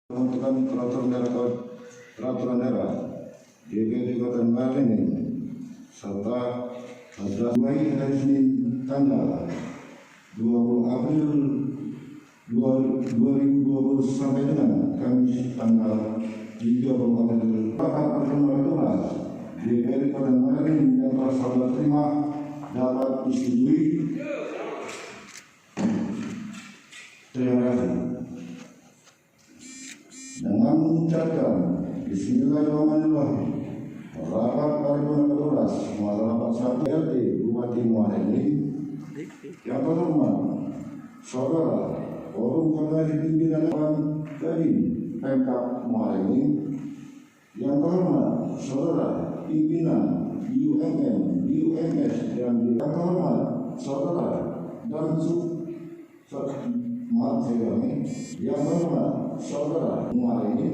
Pembentukan peraturan daerah DPRD Kota Malang serta ada mulai hari Senin tanggal 20 April 2020 sampai dengan Kamis tanggal 30 April. Rapat pertemuan itulah DPRD Kota Malang yang telah saya terima dapat disetujui. Terima kasih. Dengan mengucapkan Bismillahirrahmanirrahim, rapat paripurna ke-12 rapat satu RT Bupati Muara ini yang terhormat Saudara Forum Koordinasi Pimpinan dari Pemkab Muara ini, yang terhormat Saudara Pimpinan BUMN, BUMS dan yang terhormat Saudara dan yang terhormat Saudara Muara ini.